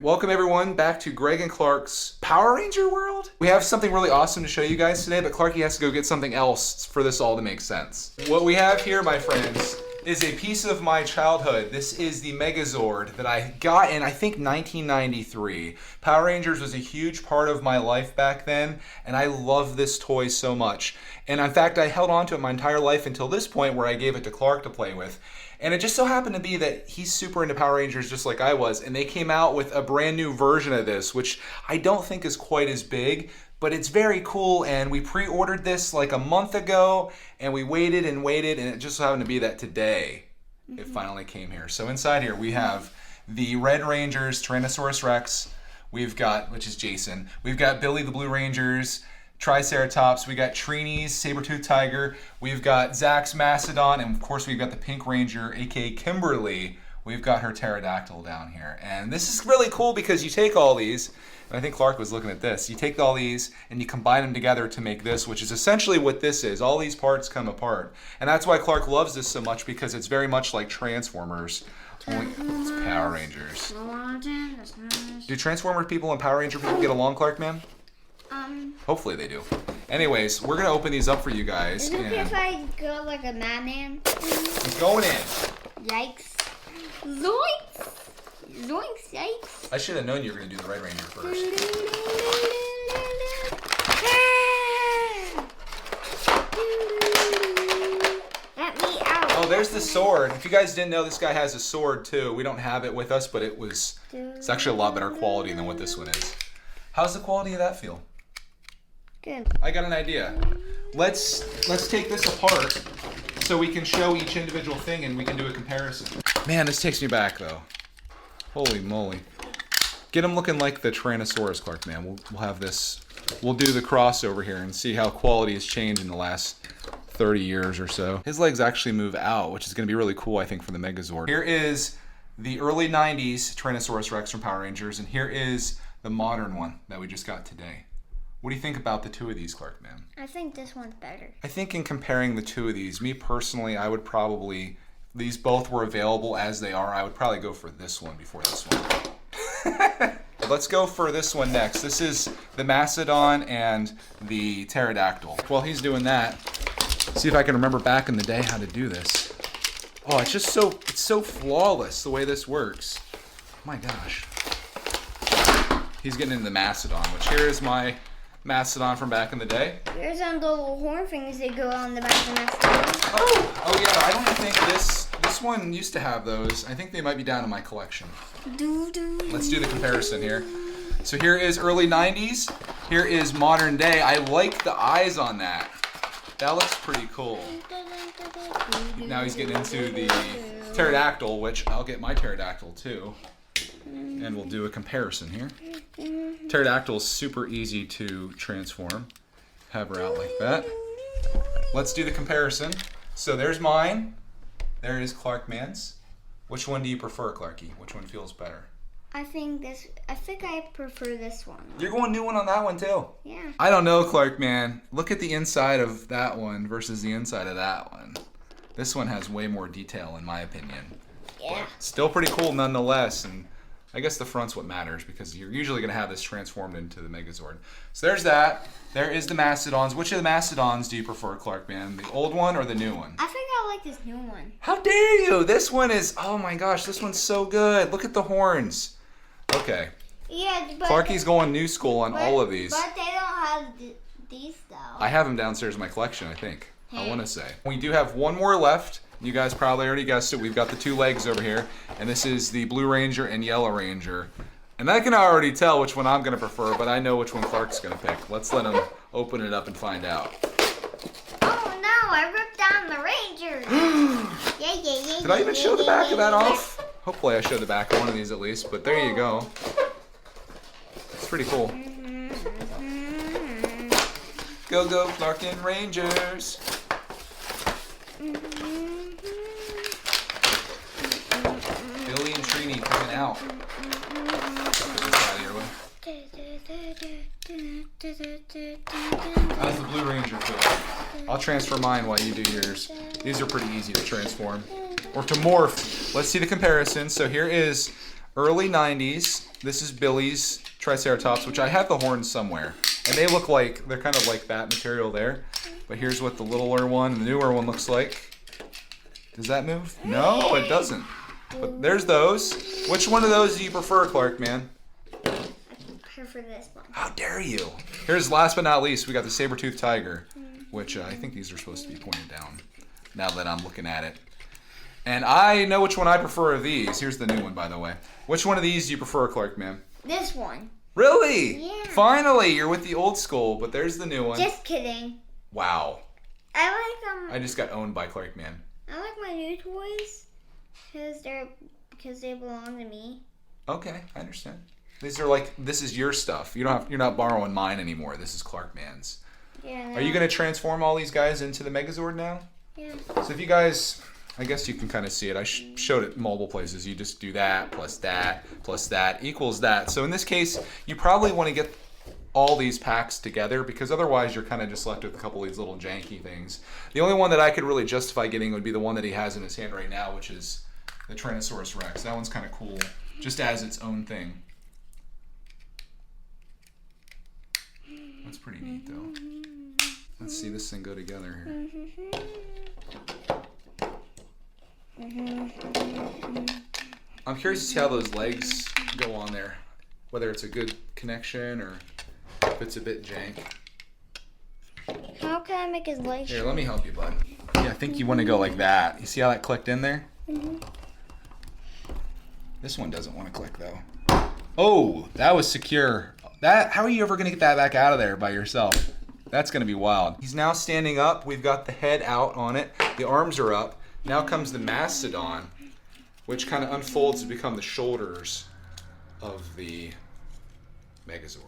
Welcome everyone back to Greg and Clark's Power Ranger world. We have something really awesome to show you guys today, but Clarky has to go get something else for this all to make sense. What we have here, my friends, is a piece of my childhood. This is the Megazord that I got in, I think, 1993. Power Rangers was a huge part of my life back then, and I love this toy so much. And in fact, I held on to it my entire life until this point where I gave it to Clark to play with. And it just so happened to be that he's super into Power Rangers just like I was, and they came out with a brand new version of this, which I don't think is quite as big, but it's very cool, and we pre-ordered this like a month ago, and we waited, and it just so happened to be that today it finally came here. So inside here we have the Red Rangers, Tyrannosaurus Rex, we've got, which is Jason, we've got Billy the Blue Rangers, Triceratops, we got Trini's Sabretooth Tiger, we've got Zach's Mastodon, and of course we've got the Pink Ranger, aka Kimberly. We've got her Pterodactyl down here. And this is really cool because you take all these, and I think Clark was looking at this, you take all these and you combine them together to make this, which is essentially what this is. All these parts come apart. And that's why Clark loves this so much, because it's very much like Transformers. Only it's Power Rangers. Do Transformer people and Power Ranger people get along, Clark, man? Hopefully they do. Anyways, we're gonna open these up for you guys. Is it okay if I go like a madman? He's going in. Yikes. Zoinks! Zoinks, yikes. I should have known you were gonna do the Red Ranger first. Let me out. Oh, there's the sword. If you guys didn't know, this guy has a sword too. We don't have it with us, but it's actually a lot better quality than what this one is. How's the quality of that feel? Good. I got an idea. Let's take this apart so we can show each individual thing and we can do a comparison. Man, this takes me back though. Holy moly. Get him looking like the Tyrannosaurus, Clark, man. We'll have this. We'll do the crossover here and see how quality has changed in the last 30 years or so. His legs actually move out, which is going to be really cool, I think, for the Megazord. Here is the early 90s Tyrannosaurus Rex from Power Rangers, and here is the modern one that we just got today. What do you think about the two of these, Clark, man? I think this one's better. I think in comparing the two of these, me personally, I would probably, these both were available as they are, I would probably go for this one before this one. Let's go for this one next. This is the Mastodon and the Pterodactyl. While he's doing that, see if I can remember back in the day how to do this. Oh, it's just it's so flawless the way this works. My gosh. He's getting into the Mastodon, which here is my Mastodon from back in the day. Here's the little horn things that go on the back of the Mastodon. Oh yeah, I don't think this one used to have those. I think they might be down in my collection. Let's do the comparison here. So here is early 90s. Here is modern day. I like the eyes on that. That looks pretty cool. Now he's getting into the Pterodactyl, which I'll get my Pterodactyl too. And we'll do a comparison here. Pterodactyl is super easy to transform. Have her out like that. Let's do the comparison. So there's mine. There is Clark Man's. Which one do you prefer, Clarky? Which one feels better? I think I prefer this one. You're going new one on that one too? Yeah. I don't know, Clark, man. Look at the inside of that one versus the inside of that one. This one has way more detail in my opinion. Yeah. But still pretty cool nonetheless, and I guess the front's what matters because you're usually going to have this transformed into the Megazord. So there's that. There is the Mastodons. Which of the Mastodons do you prefer, Clark, man? The old one or the new one? I think I like this new one. How dare you? This one is, oh my gosh, this one's so good. Look at the horns. Okay. Yeah, but Clarky's going new school on all of these. But they don't have these though. I have them downstairs in my collection, I think. I want to say. We do have one more left. You guys probably already guessed it. We've got the two legs over here, and this is the Blue Ranger and Yellow Ranger. And I can already tell which one I'm going to prefer, but I know which one Clark's going to pick. Let's let him open it up and find out. Oh no, I ripped down the Rangers. Yeah. Did I even show the back of that off? Hopefully I showed the back of one of these at least, but there you go. It's pretty cool. Go, go, Clark and Rangers. Billy and Trini coming out. How's the Blue Ranger feel? I'll transfer mine while you do yours. These are pretty easy to transform. Or to morph. Let's see the comparison. So here is Early 90s. This is Billy's Triceratops, which I have the horns somewhere. And they look like, they're kind of like that material there. But here's what the littler one, the newer one looks like. Does that move? No, it doesn't. But there's those. Which one of those do you prefer, Clark, man? I prefer this one. How dare you? Here's last but not least, we got the Sabretooth Tiger, which I think these are supposed to be pointed down now that I'm looking at it. And I know which one I prefer of these. Here's the new one, by the way. Which one of these do you prefer, Clark, man? This one. Really? Yeah. Finally, you're with the old school, but there's the new one. Just kidding. Wow. I like I just got owned by Clark, man. I like my new toys because they belong to me. Okay, I understand. These are like, this is your stuff. You're not borrowing mine anymore. This is Clark Man's. Yeah. Are you gonna transform all these guys into the Megazord now? Yeah. So if you guys, I guess you can kind of see it. I showed it multiple places. You just do that plus that equals that. So in this case, you probably want to get all these packs together because otherwise you're kind of just left with a couple of these little janky things. The only one that I could really justify getting would be the one that he has in his hand right now, which is the Tyrannosaurus Rex. That one's kind of cool, just as its own thing. That's pretty neat though. Let's see this thing go together here. I'm curious to see how those legs go on there. Whether it's a good connection or if it's a bit jank. How can I make his legs? Here, let me help you, bud. Yeah, I think you want to go like that. You see how that clicked in there? This one doesn't want to click though. Oh, that was secure. How are you ever going to get that back out of there by yourself? That's going to be wild. He's now standing up. We've got the head out on it. The arms are up. Now comes the mastodon, which kind of unfolds to become the shoulders of the Megazord.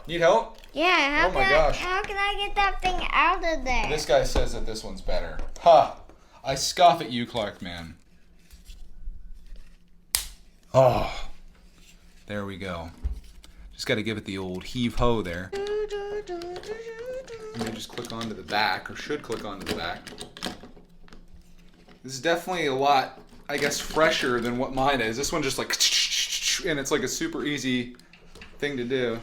Need help? Yeah, Oh my gosh. How can I get that thing out of there? This guy says that this one's better. Ha! I scoff at you, Clark, man. Oh, there we go. Just got to give it the old heave-ho there. And then just click onto the back, or should click onto the back. This is definitely a lot, I guess, fresher than what mine is. This one's just like, and it's like a super easy thing to do.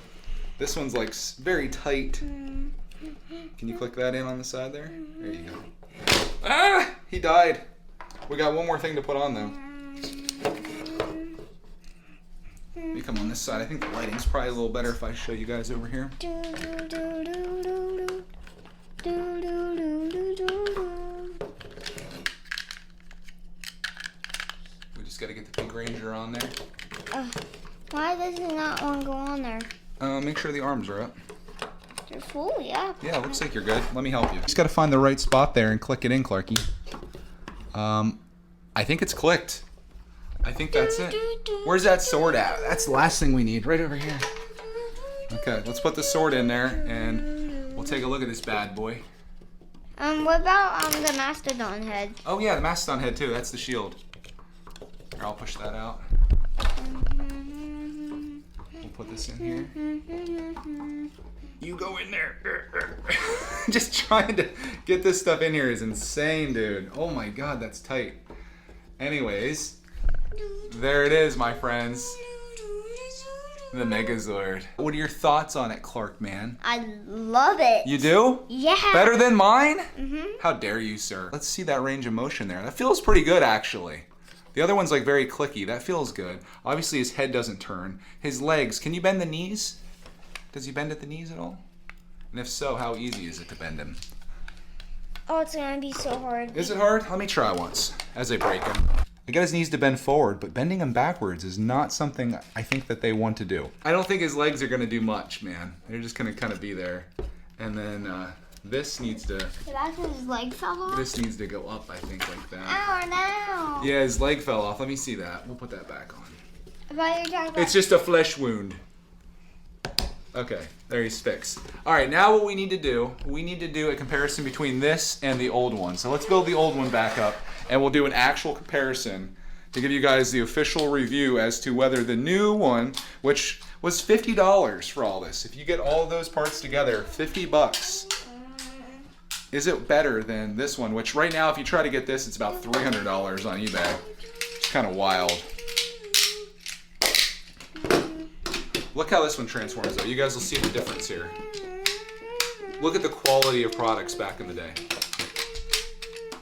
This one's like very tight. Can you click that in on the side there? There you go. Ah! He died. We got one more thing to put on though. Let me come on this side. I think the lighting's probably a little better if I show you guys over here. We just gotta get the Pink Ranger on there. Why does it not want to go on there? Make sure the arms are up. They're fully up. Yeah, looks like you're good. Let me help you. Just gotta find the right spot there and click it in, Clarky. I think it's clicked. I think that's it. Where's that sword at? That's the last thing we need, right over here. Okay, let's put the sword in there and we'll take a look at this bad boy. What about the mastodon head? Oh yeah, the mastodon head too. That's the shield. Here, I'll push that out. We'll put this in here. You go in there. Just trying to get this stuff in here is insane, dude. Oh my god, that's tight. Anyways, there it is, my friends. The Megazord. What are your thoughts on it, Clark, man? I love it. You do? Yeah. Better than mine? Mm-hmm. How dare you, sir? Let's see that range of motion there. That feels pretty good, actually. The other one's like very clicky. That feels good. Obviously, his head doesn't turn. His legs, can you bend the knees? Does he bend at the knees at all? And if so, how easy is it to bend him? Oh, it's gonna be so hard. Is it hard? Let me try once as I break him. I got his knees to bend forward, but bending him backwards is not something I think that they want to do. I don't think his legs are gonna do much, man. They're just gonna kind of be there. And then this needs to... That's his leg fell off? This needs to go up, I think, like that. Ow, no. Yeah, his leg fell off. Let me see that. We'll put that back on. I thought you were talking about... It's just a flesh wound. Okay, there he's fixed. All right, now what we need to do a comparison between this and the old one. So let's build the old one back up, and we'll do an actual comparison to give you guys the official review as to whether the new one, which was $50 for all this. If you get all of those parts together, $50. Is it better than this one, which right now, if you try to get this, it's about $300 on eBay. It's kind of wild. Look how this one transforms though. You guys will see the difference here. Look at the quality of products back in the day.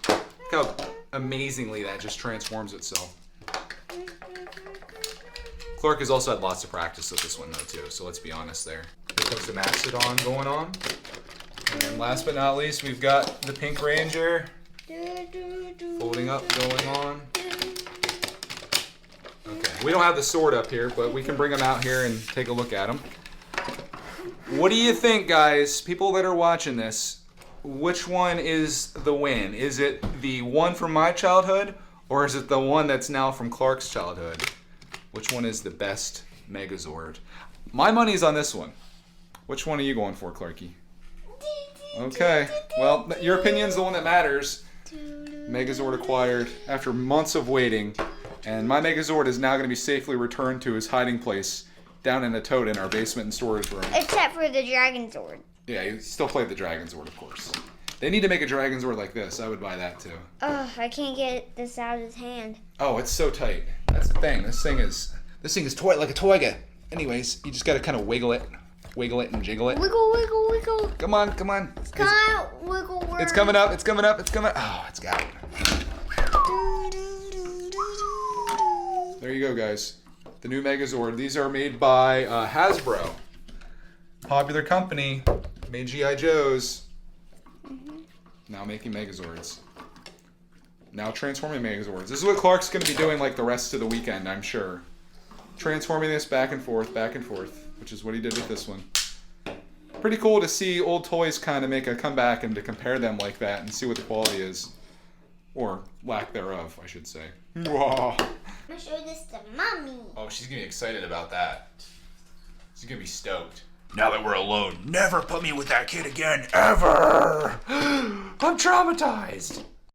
Look how amazingly that just transforms itself. Clark has also had lots of practice with this one though too, so let's be honest there. Here comes the Mastodon going on. And last but not least, we've got the Pink Ranger. Folding up, going on. Okay, we don't have the sword up here, but we can bring them out here and take a look at them. What do you think, guys? People that are watching this, which one is the win? Is it the one from my childhood, or is it the one that's now from Clark's childhood? Which one is the best Megazord? My money's on this one. Which one are you going for, Clarky? Okay, well, your opinion's the one that matters. Megazord acquired after months of waiting, and my Megazord is now going to be safely returned to his hiding place down in a tote in our basement and storage room. Except for the Dragon Zord. Yeah, you still play the Dragon Zord, of course. They need to make a Dragon Zord like this. I would buy that too. Ugh, I can't get this out of his hand. Oh, it's so tight. That's the thing. This thing is toy like a toyga. Anyways, you just got to kind of wiggle it and jiggle it. Wiggle, wiggle, wiggle. Come on, come on. Come on, wiggle word. It's coming up. It's coming up. It's coming. Oh, it's got it. There you go, guys. The new Megazord. These are made by Hasbro. Popular company. Made G.I. Joes. Now making Megazords. Now transforming Megazords. This is what Clark's going to be doing like the rest of the weekend, I'm sure. Transforming this back and forth, which is what he did with this one. Pretty cool to see old toys kind of make a comeback and to compare them like that and see what the quality is. Or lack thereof, I should say. Whoa. I'm gonna show this to Mommy. Oh, she's gonna be excited about that. She's gonna be stoked. Now that we're alone, never put me with that kid again, ever! I'm traumatized!